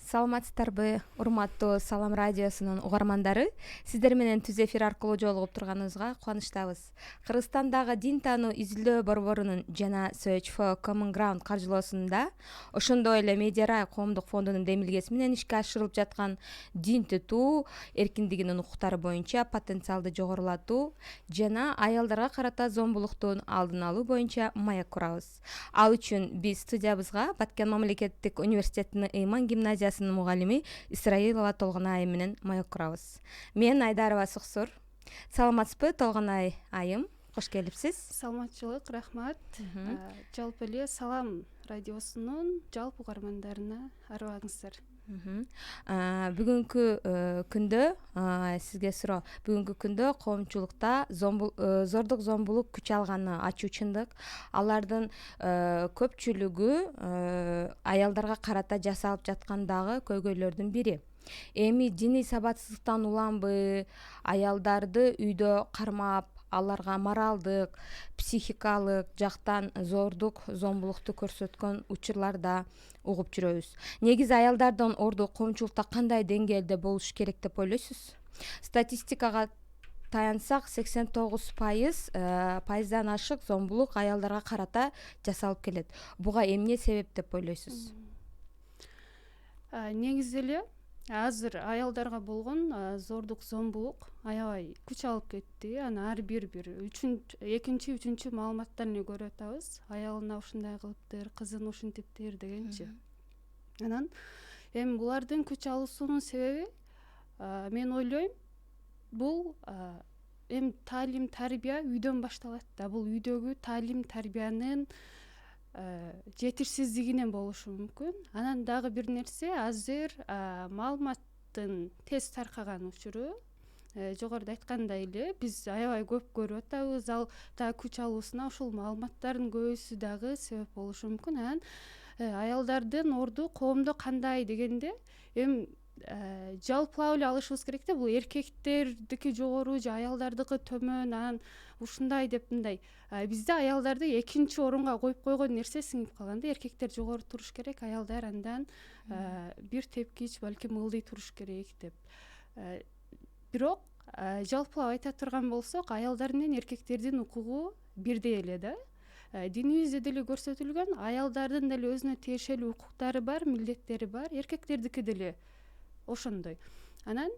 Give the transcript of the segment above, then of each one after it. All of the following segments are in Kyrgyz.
Саламатсыздарбы, урматтуу Салам радиосунун угармандары. Сиздер менен түз эфир аркылуу жолугуп турганыбызга кубанычтабыз. Кыргызстандагы дин таануу изилдөө борборунун жана Search for Common Ground каржылоосунда, ошондой эле Медиарай коомдук фондунун демилгеси менен ишке ашырылып жаткан дин тутуу эркиндигинин укуктары боюнча потенциалды жогорулатуу жана аялдарга карата зомбулуктун алдын алуу боюнча маек курабыз. Ал үчүн биз студиябызга Баткен мамлекеттик университетинин Ыйман гимназиясынын мугалими Исраилова Толгонай менен маек курабыз. Мен Айдарова Суксур. Саламатсызбы, Толгонай айым? Кош келипсиз. Саламатчылык, рахмат. Жалпы эле Салам радиосунун жалпы угармандарына арыбаңыздар. Бүгүнкү күндө сизге суроо. Бүгүнкү күндө коомчулукта зордук зомбулук күч алганы ачуу чындык. Алардын көпчүлүгү аялдарга карата жасалып жаткан дагы көйгөйлөрдүн бири. Эми диний сабатсыздыктан уламбы, аялдарды үйдө кармап, аларга моралдык, психикалык жактан зордук зомбулукту көрсөткөн учурларда угуп жүрөбүз. Негизи аялдардын орду коомчулукта кандай деңгээлде болуш керек деп ойлойсуз? Статистикага таянсак 89% ашык зомбулук аялдарга карата жасалып келет. Буга эмне себеп деп ойлойсуз? Негизи эле азыр аялдарга болгон зордук зомбулук аябай күч алып кетти. Аны ар бир экинчи, үчүнчү маалыматтарына көрүп атабыз. Аялына ушундай кылыптыр, кызын ушинтиптир дегенчи. Анан эми булардын күч алуусунун себеби мен ойлойм, бул эми таалим тарбия үйдөн башталат да. Бул үйдөгү таалим тарбиянын жетишсиздигинен болушу мүмкүн. Анан дагы бир нерсе, азыр маалыматтын тез таркаган учуру, жогоруда айткандай эле биз аябай көп көрүп атабыз. Ал дагы күч алуусуна ушул маалыматтардын көбүсү дагы себеп болушу мүмкүн. Анан аялдардын орду коомдо кандай дегенде, эми жалпылап эле алышыбыз керек да. Бул эркектердики жогору же аялдардыкы төмөн, анан ушундай деп мындай бизде аялдарды экинчи орунга коюп койгон нерсе сиңип калган да. Эркектер жогору туруш керек, аялдар андан бир тепкич, балким ылдый туруш керек деп. Бирок жалпылап айта турган болсок, аялдар менен эркектердин укугу бирдей эле да. Динибизде деле көрсөтүлгөн, аялдардын деле өзүнө тиешелүү укуктары бар, милдеттери бар, эркектердики деле ошондой. Анан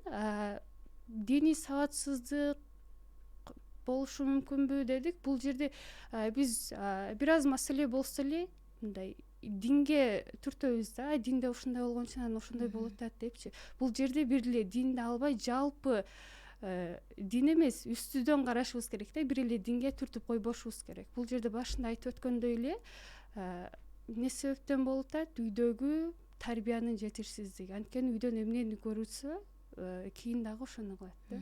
диний сабатсыздык болушу мүмкүнбү дедик. Бул жерде биз бир аз маселе болсо эле мындай динге түртөбүз да. Динде ушундай болгон үчүн анан ошондой болуп атат депчи. Бул жерде бир эле динди албай, жалпы дин эмес, үстүдөн карашыбыз керек да. Бир эле динге түртүп койбошубуз керек. Бул жерде башында айтып өткөндөй эле эмне себептен болуп атат? Үйдөгү тарбиянын жетишсиздиги. Анткени үйдөн эмнени көрүлсө, кийин дагы ошону кылат да.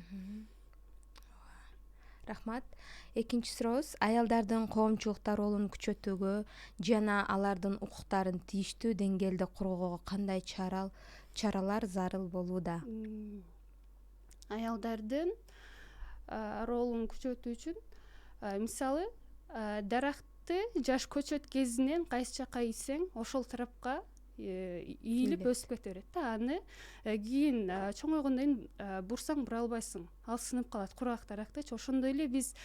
Рахмат. Экинчи сурообуз, аялдардын коомчулукта ролун күчөтүүгө жана алардын укуктарын тийиштүү деңгээлде коргоого кандай чаралар зарыл болууда? Аялдардын ролун күчөтүү үчүн, мисалы, даракты жаш көчөт кезинен кайсы жака ийсең, ошол тарапка ийилип өсүп кете берет да. Аны кийин чоңойгондон кийин бурсаң бура албайсың. Ал сынып калат, кургак дарактычы. Ошондой эле биз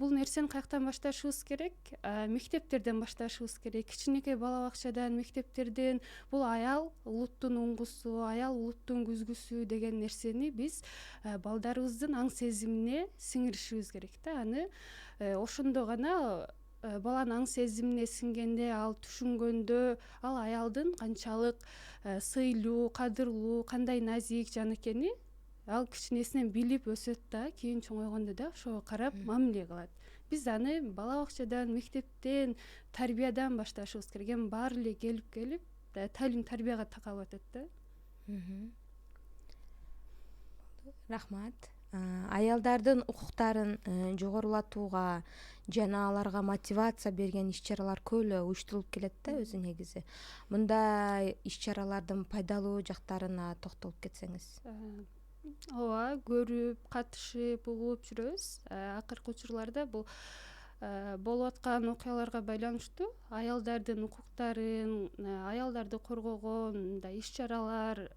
бул нерсени каяктан башташыбыз керек? Мектептерден башташыбыз керек. Кичинекей бала бакчадан, мектептерден. Бул аял улуттун уңгусу, аял улуттун күзгүсү деген нерсени биз балдарыбыздын аң сезимине сиңиришибиз керек да. Аны ошондо гана баланын аң сезимине сиңгенде, ал түшүнгөндө, ал аялдын канчалык сыйлуу, кадырлуу, кандай назик жан экени ал кичинесинен билип өсөт да. Кийин чоңойгондо да ошого карап мамиле кылат. Биз аны бала бакчадан, мектептен, тарбиядан башташыбыз керек. Эми баары эле келип таалим тарбияга такалып атат да. Рахмат. Аялдардын укуктарын жогорулатууга жана аларга мотивация берген иш-чаралар көп эле уюштурулуп келет да өзү негизи. Мындай иш-чаралардын пайдалуу жактарына токтолуп кетсеңиз. Ооба, көрүп, катышып, угуп жүрөбүз. Акыркы учурларда бул болуп аткан окуяларга байланыштуу аялдардын укуктарын, аялдарды коргогон мындай иш чаралар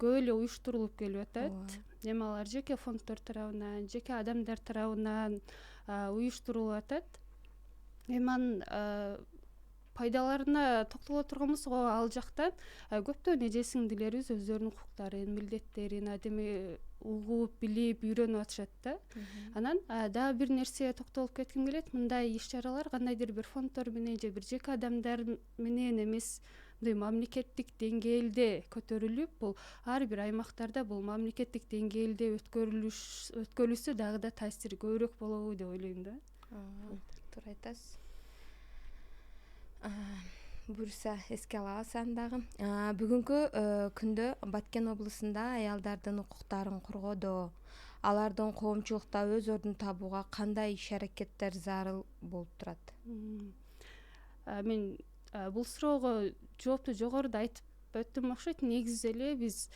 көп эле уюштурулуп келип атат. Эми алар жеке фонддор тарабынан, жеке адамдар тарабынан уюштурулуп атат. Эми анын пайдаларына токтоло турган болсок, ал жактан көптөгөн эже сиңдилерибиз өздөрүнүн укуктарын, милдеттерин адеме угуп, билип, үйрөнүп атышат да. Анан дагы бир нерсеге токтолуп кетким келет. Мындай иш чаралар кандайдыр бир фонддор менен же бир жеке адамдар менен эмес, мындай мамлекеттик деңгээлде көтөрүлүп, бул ар бир аймактарда бул мамлекеттик деңгээлде өткөрүлсө дагы да таасири көбүрөөк болобу деп ойлойм да. Туура айтасыз. Буюрса эске алабыз аны дагы. Бүгүнкү күндө Баткен облусунда аялдардын укуктарын коргоодо, алардын коомчулукта өз ордун табууга кандай иш-аракеттер зарыл болуп турат? Мен бул суроого жоопту жогоруда айтып өттүм окшойт. Негизи эле биз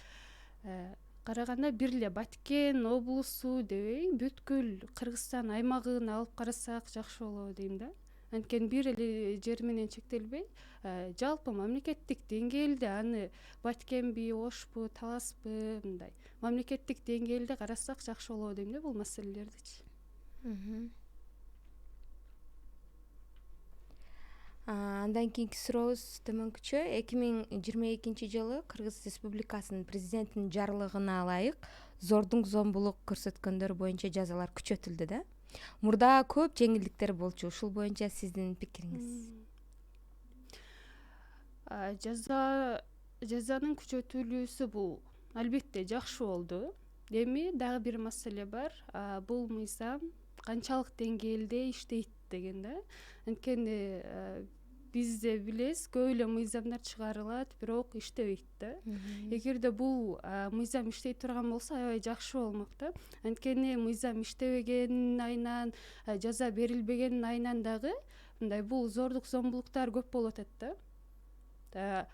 караганда бир эле Баткен облусу дебей, бүткүл Кыргызстан аймагын алып карасак жакшы болобу дейм да. Анткени бир эле жер менен чектелбей, жалпы мамлекеттик деңгээлде аны Баткенби, Ошпу, Таласпы, мындай мамлекеттик деңгээлде карасак жакшы болобу дейм да бул маселелердичи. Андан кийинки сурообуз төмөнкүчө. 2022-жылы Кыргыз Республикасынын президентинин жарлыгына ылайык зордук зомбулук көрсөткөндөр боюнча жазалар күчөтүлдү да. Мурда көп жеңилдиктер болчу. Ушул боюнча сиздин пикириңиз? Жазанын күчөтүлүүсү бул албетте жакшы болду. Эми дагы бир маселе бар. Бул мыйзам канчалык деңгээлде иштейт деген да. Анткени бизде билесиз, көп эле мыйзамдар чыгарылат, бирок иштебейт да. Эгерде бул мыйзам иштей турган болсо, аябай жакшы болмок да. Анткени мыйзам иштебегенин айынан, жаза берилбегенин айынан дагы мындай бул зордук зомбулуктар көп болуп атат да.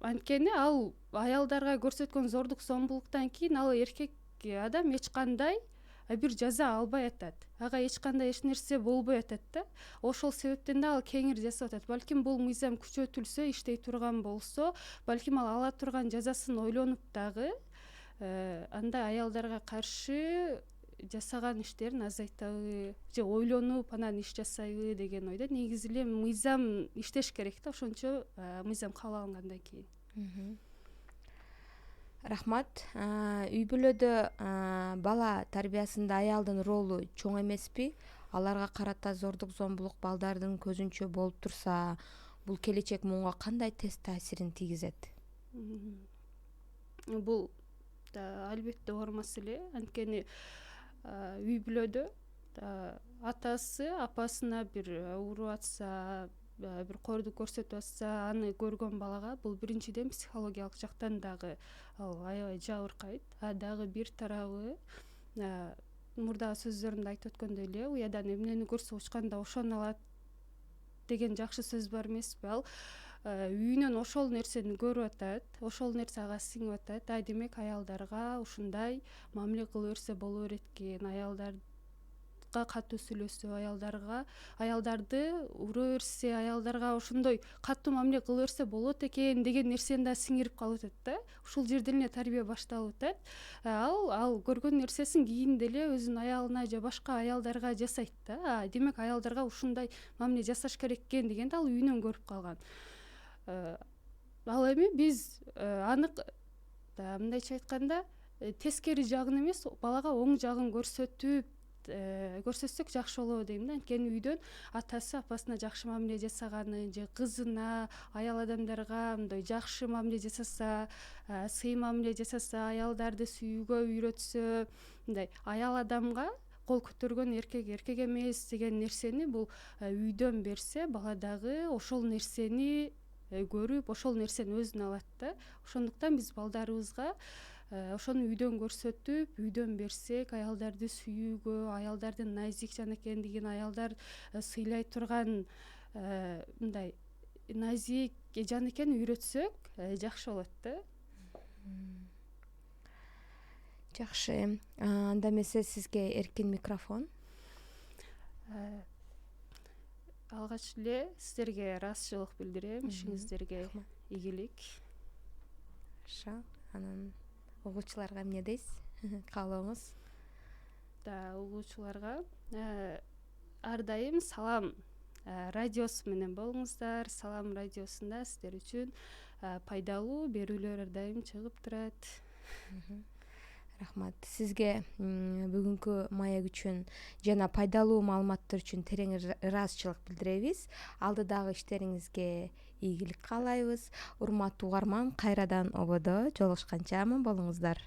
Анткени ал аялдарга көрсөткөн зордук зомбулуктан кийин ал эркек адам эч кандай бир жаза албай атат. Ага эч кандай эч нерсе болбой атат да. Ошол себептен да ал кеңири жасап атат. Балким бул мыйзам күчөтүлсө, иштей турган болсо, балким ал ала турган жазасын ойлонуп дагы андай аялдарга каршы жасаган иштерин азайтабы же ойлонуп анан иш жасайбы деген ойдо. Негизи эле мыйзам иштеш керек да, ошончо мыйзам кабыл алынгандан кийин. Рахмат. Үй бүлөдө бала тарбиясында аялдын ролу чоң эмеспи? Аларга карата зордук зомбулук балдардын көзүнчө болуп турса, бул келечек муунга кандай таасирин тийгизет? Бул албетте оор маселе. Анткени үй бүлөдө атасы апасына бир уруп атса, бир кордук көрсөтүп атса, аны көргөн балага бул биринчиден психологиялык жактан дагы ал аябай жабыркайт. Дагы бир тарабы мурдагы сөздөрүмдө айтып өткөндөй эле, уядан эмнени көрсө учканда ошону алат деген жакшы сөз бар эмеспи? Ал үйүнөн ошол нерсени көрүп атат, ошол нерсе ага сиңип атат. Демек аялдарга ушундай мамиле кыла берсе боло берет экен, аялдарга катуу сүйлөсө, аялдарды ура берсе, аялдарга ошондой катуу мамиле кыла берсе болот экен деген нерсени да сиңирип калып атат да. Ушул жерден эле тарбия башталып атат. Ал көргөн нерсесин кийин деле өзүнүн аялына же башка аялдарга жасайт да. Демек аялдарга ушундай мамиле жасаш керек экен дегенди ал үйүнөн көрүп калган. Ал эми биз анык мындайча айтканда тескери жагын эмес, балага оң жагын көрсөтсөк жакшы болобу дейм да. Анткени үйдөн атасы апасына жакшы мамиле жасаганы же кызына, аял адамдарга мындай жакшы мамиле жасаса, сый мамиле жасаса, аялдарды сүйүүгө үйрөтсө, мындай аял адамга кол көтөргөн эркек эмес деген нерсени бул үйдөн берсе, бала дагы ошол нерсени көрүп, ошол нерсени өзүнө алат да. Ошондуктан биз балдарыбызга ошону үйдөн көрсөтүп, үйдөн берсек, аялдарды сүйүүгө, аялдардын назик жан экендигин, аялдар сыйлай турган мындай назик жан экенин үйрөтсөк, жакшы болот да. Жакшы. Анда эмесе сизге эркин микрофон. Алгач эле сиздерге ыраазычылык билдирем, ишиңиздерге ийгилик. Хорошо. Анан угуучуларга эмне дейсиз? Каалооңуз? Угуучуларга ар дайым Салам радиосу менен болуңуздар. Салам радиосунда сиздер үчүн пайдалуу берүүлөр ар дайым чыгып турат. Рахмат. Сизге бүгүнкү маек үчүн жана пайдалуу маалыматтар үчүн терең ыраазычылык билдиребиз. Алдыдагы иштериңизге ийгилик каалайбыз. Урматтуу угарман, кайрадан ободо жолугушканча аман болуңуздар.